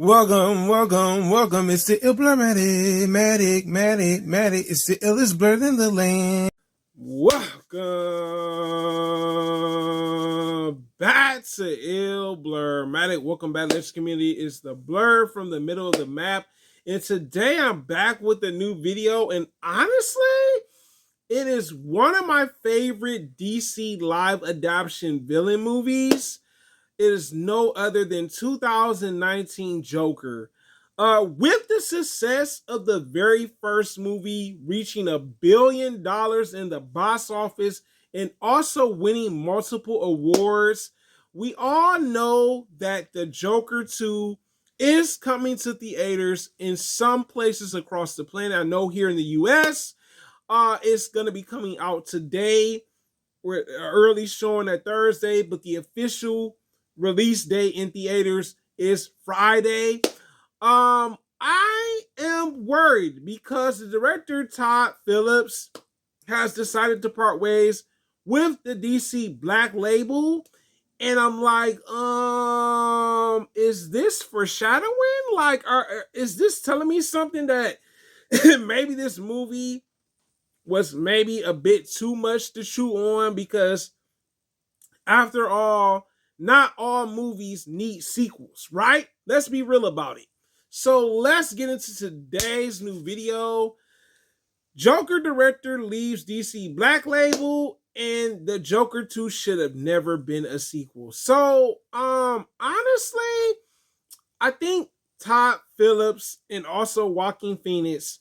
Welcome. It's the Matic. It's the illest blerd in the land. Welcome back to Blerd. Welcome back, Let's Community. It's the blerd from the middle of the map. And today I'm back with a new video. And honestly, it is one of my favorite DC live adaptation villain movies. It is no other than 2019 Joker. With the success of the very first movie reaching $1 billion in the box office and also winning multiple awards, we all know that the Joker 2 is coming to theaters in some places across the planet. I know here in the US, it's going to be coming out today. We're early showing at Thursday, but the official release date in theaters is Friday. I am worried because the director Todd Phillips has decided to part ways with the DC Black Label, and I'm like, is this foreshadowing? Like, is this telling me something that maybe this movie was maybe a bit too much to chew on? Because after all, not all movies need sequels, right? Let's be real about it. So let's get into today's new video. Joker director leaves DC Black Label, and the Joker 2 should have never been a sequel. So, honestly, I think Todd Phillips and also Joaquin Phoenix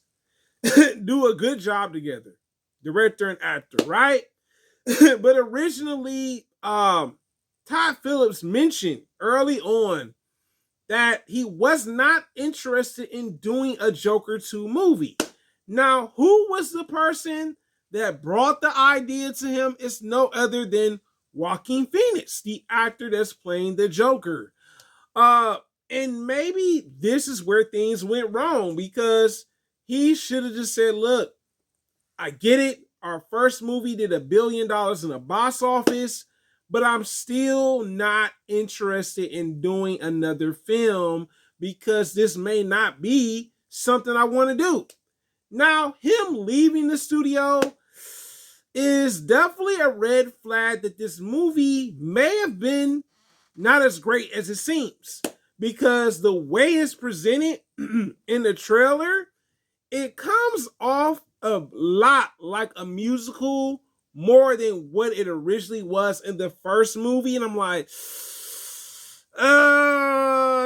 do a good job together, director and actor, right? But originally, Todd Phillips mentioned early on that he was not interested in doing a Joker 2 movie. Now, who was the person that brought the idea to him? It's no other than Joaquin Phoenix, the actor that's playing the Joker. And maybe this is where things went wrong, because he should have just said, look, I get it. Our first movie did $1 billion in the box office, but I'm still not interested in doing another film because this may not be something I want to do. Now, him leaving the studio is definitely a red flag that this movie may have been not as great as it seems, because the way it's presented in the trailer, it comes off a lot like a musical more than what it originally was in the first movie. And I'm like,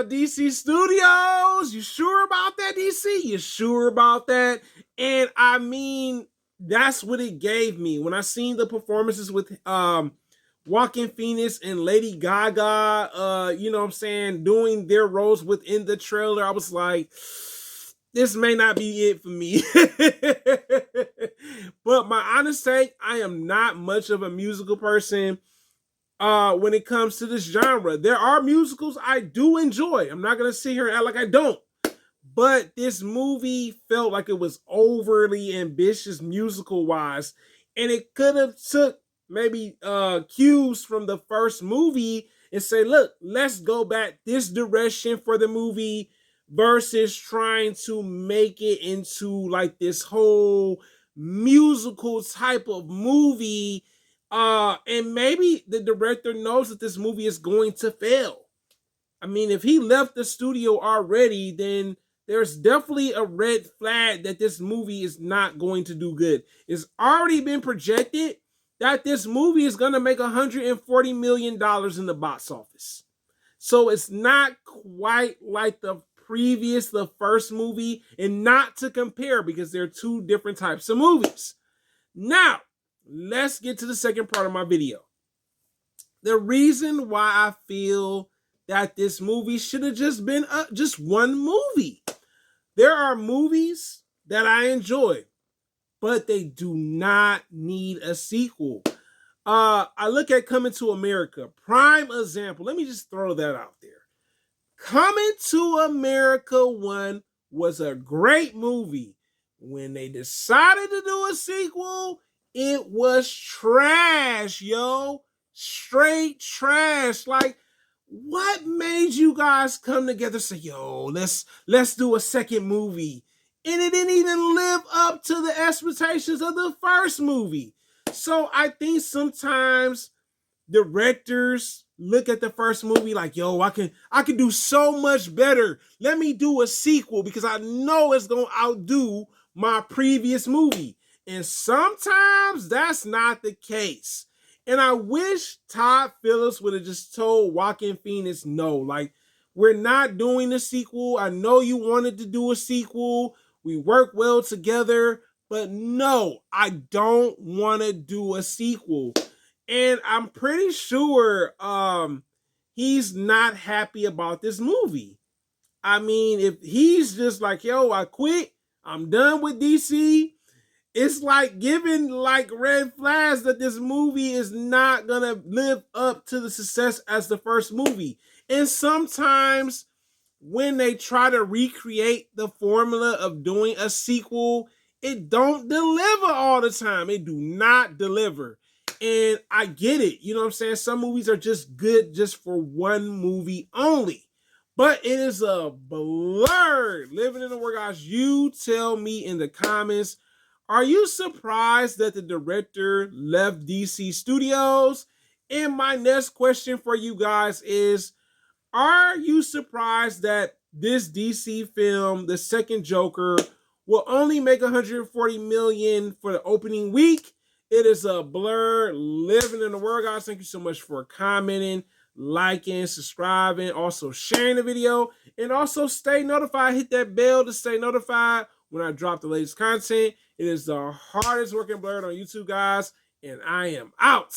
DC Studios, you sure about that, DC? You sure about that? And I mean, that's what it gave me. When I seen the performances with Joaquin Phoenix and Lady Gaga, you know what I'm saying, doing their roles within the trailer, I was like, this may not be it for me. But my honest take, I am not much of a musical person when it comes to this genre. There are musicals I do enjoy. I'm not going to sit here and act like I don't. But this movie felt like it was overly ambitious musical-wise. And it could have took maybe cues from the first movie and say, look, let's go back this direction for the movie, versus trying to make it into like this whole musical type of movie. And maybe the director knows that this movie is going to fail. I mean, if he left the studio already, then there's definitely a red flag that this movie is not going to do good. It's already been projected that this movie is going to make $140 million in the box office. So it's not quite like the first movie, and not to compare because they're two different types of movies. Now, let's get to the second part of my video. The reason why I feel that this movie should have just been just one movie. There are movies that I enjoy, but they do not need a sequel. I look at Coming to America, prime example. Let me just throw that out there. Coming to America 1 was a great movie. When they decided to do a sequel, it was trash, yo. Straight trash. Like, What made you guys come together and say, yo, let's do a second movie? And it didn't even live up to the expectations of the first movie. So I think sometimes directors look at the first movie like, yo, I can do so much better. Let me do a sequel because I know it's gonna outdo my previous movie. And sometimes that's not the case. And I wish Todd Phillips would have just told Joaquin Phoenix no. Like, we're not doing a sequel. I know you wanted to do a sequel. We work well together, but no, I don't want to do a sequel. And I'm pretty sure he's not happy about this movie. I mean, if he's just like, yo, I quit, I'm done with DC, it's like giving like red flags that this movie is not gonna live up to the success as the first movie. And sometimes when they try to recreate the formula of doing a sequel, it don't deliver all the time. It do not deliver. And I get it. You know what I'm saying? Some movies are just good just for one movie only. But it is a blur. Living in the world, guys. You tell me in the comments, are you surprised that the director left DC Studios? And my next question for you guys is, are you surprised that this DC film, the second Joker, will only make 140 million for the opening week? It is a blur. Living in the world, guys. Thank you so much for commenting, liking, subscribing, also sharing the video, and also stay notified. Hit that bell to stay notified when I drop the latest content. It is the hardest working blerd on YouTube, guys, and I am out.